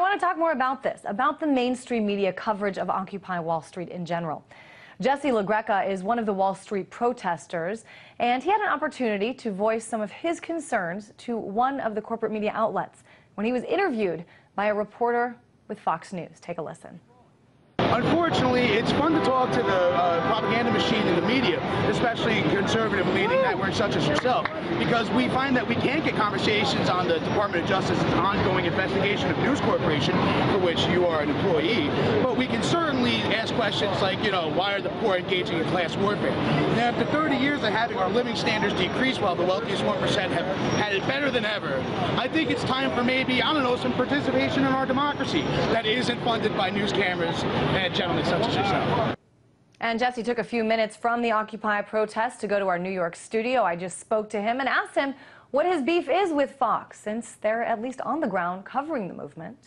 want to talk more about this, about the mainstream media coverage of Occupy Wall Street in general. Jesse LaGreca is one of the Wall Street protesters, and he had an opportunity to voice some of his concerns to one of the corporate media outlets when he was interviewed by a reporter with Fox News. Take a listen. Unfortunately, it's fun to talk to the propaganda machine in the media, especially conservative leading networks such as yourself, because we find that we can't get conversations on the Department of Justice's ongoing investigation of News Corporation, for which you are an employee, but we can certainly ask questions like, why are the poor engaging in class warfare? Now, after 30 years of having our living standards decrease while the wealthiest 1% have had it better than ever, I think it's time for maybe, some participation in our democracy that isn't funded by news cameras and gentlemen such as yourself. And Jesse took a few minutes from the Occupy protest to go to our New York studio. I just spoke to him and asked him what his beef is with Fox, since they're at least on the ground covering the movement.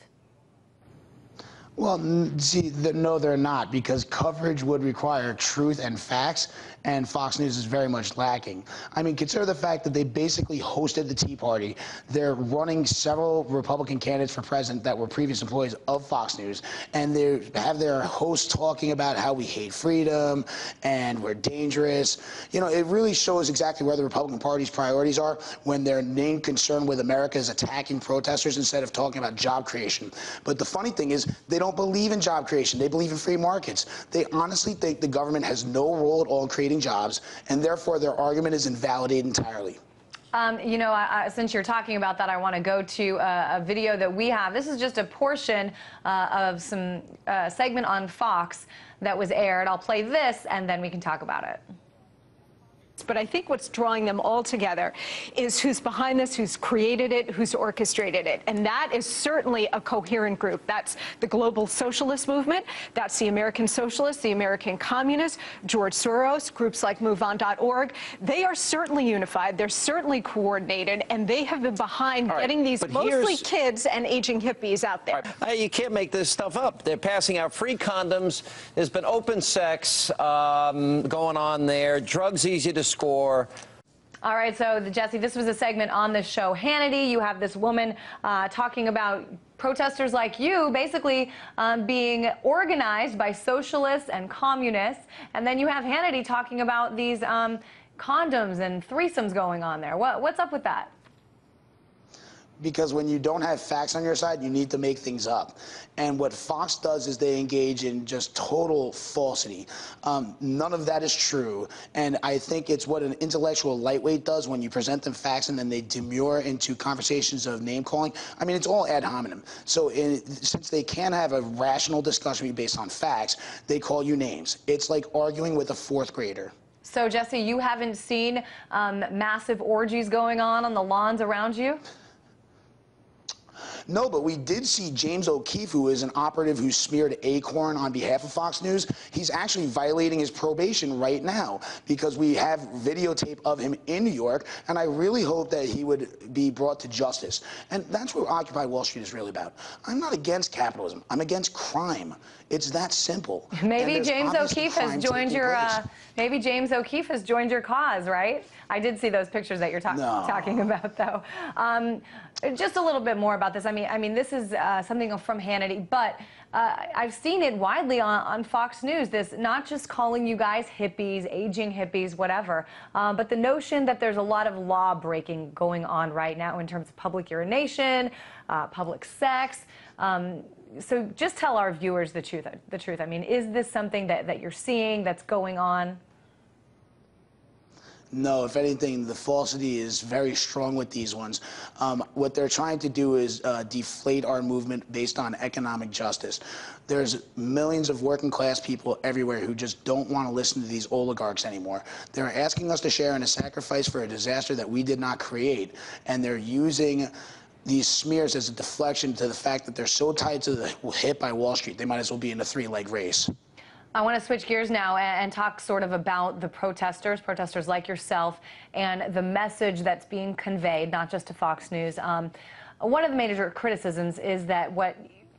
Well, no, they're not, because coverage would require truth and facts, and Fox News is very much lacking. I mean, consider the fact that they basically hosted the Tea Party. They're running several Republican candidates for president that were previous employees of Fox News, and they have their hosts talking about how we hate freedom and we're dangerous. It really shows exactly where the Republican Party's priorities are when their main concern with America is attacking protesters instead of talking about job creation. But the funny thing is, they don't believe in job creation. They believe in free markets. They honestly think the government has no role at all in creating jobs, and therefore their argument is invalidated entirely. Since you're talking about that, I want to go to a video that we have. This is just a portion of some segment on Fox that was aired. I'll play this, and then we can talk about it. But I think what's drawing them all together is who's behind this, who's created it, who's orchestrated it. And that is certainly a coherent group. That's the global socialist movement. That's the American socialists, the American communists, George Soros, groups like MoveOn.org. They are certainly unified. They're certainly coordinated. And they have been behind getting these mostly kids and aging hippies out there. You can't make this stuff up. They're passing out free condoms. There's been open sex going on there. Drugs easy to score. All right, so Jesse, this was a segment on the show Hannity. You have this woman talking about protesters like you basically being organized by socialists and communists, and then you have Hannity talking about these condoms and threesomes going on there. What's up with that? Because when you don't have facts on your side, you need to make things up. And what Fox does is they engage in just total falsity. None of that is true. And I think it's what an intellectual lightweight does when you present them facts and then they demur into conversations of name calling. I mean, it's all ad hominem. So since they can't have a rational discussion based on facts, they call you names. It's like arguing with a fourth grader. So, Jesse, you haven't seen massive orgies going on the lawns around you? No, but we did see James O'Keefe, who is an operative who smeared Acorn on behalf of Fox News. He's actually violating his probation right now because we have videotape of him in New York, and I really hope that he would be brought to justice. And that's what Occupy Wall Street is really about. I'm not against capitalism. I'm against crime. It's that simple. Maybe James O'Keefe has joined your maybe James O'Keefe has joined your cause, right? I did see those pictures that you're talking about, though. Just a little bit more about this. I mean, this is something from Hannity, but I've seen it widely on Fox News. This not just calling you guys hippies, aging hippies, whatever, but the notion that there's a lot of law breaking going on right now in terms of public urination, public sex. So just tell our viewers the truth. I mean, is this something that you're seeing that's going on? No, if anything, the falsity is very strong with these ones. What they're trying to do is deflate our movement based on economic justice. There's millions of working class people everywhere who just don't want to listen to these oligarchs anymore. They're asking us to share in a sacrifice for a disaster that we did not create, and they're using these smears as a deflection to the fact that they're so tied to the hip by Wall Street, they might as well be in a three-leg race. I want to switch gears now and talk sort of about the protesters like yourself, and the message that's being conveyed, not just to Fox News. One of the major criticisms is that what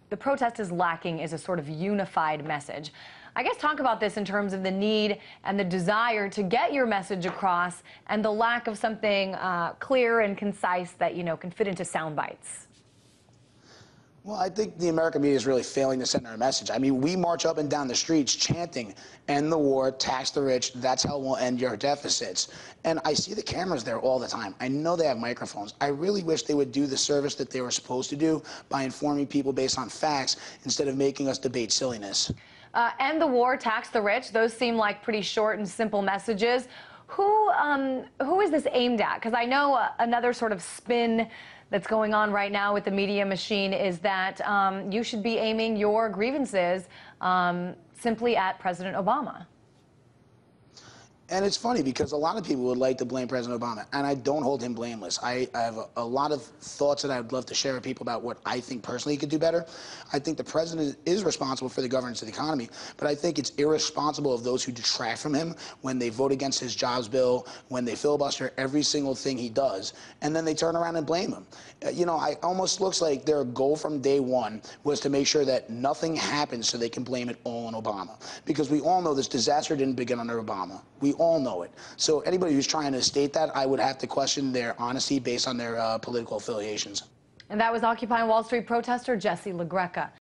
the protest is lacking is a sort of unified message. I guess talk about this in terms of the need and the desire to get your message across, and the lack of something clear and concise that, can fit into sound bites. Well, I think the American media is really failing to send our message. I mean, we march up and down the streets chanting, end the war, tax the rich, that's how we'll end your deficits. And I see the cameras there all the time. I know they have microphones. I really wish they would do the service that they were supposed to do by informing people based on facts instead of making us debate silliness. End the war, tax the rich, those seem like pretty short and simple messages. Who is this aimed at? Because I know another sort of spin that's going on right now with the media machine is that you should be aiming your grievances simply at President Obama. And it's funny because a lot of people would like to blame President Obama, and I don't hold him blameless. I have a lot of thoughts that I would love to share with people about what I think personally he could do better. I think the president is responsible for the governance of the economy, but I think it's irresponsible of those who detract from him when they vote against his jobs bill, when they filibuster every single thing he does, and then they turn around and blame him. You know, it almost looks like their goal from day one was to make sure that nothing happens so they can blame it all on Obama. Because we all know this disaster didn't begin under Obama. We all know it. So anybody who's trying to state that, I would have to question their honesty based on their political affiliations. And that was Occupy Wall Street protester Jesse LaGreca.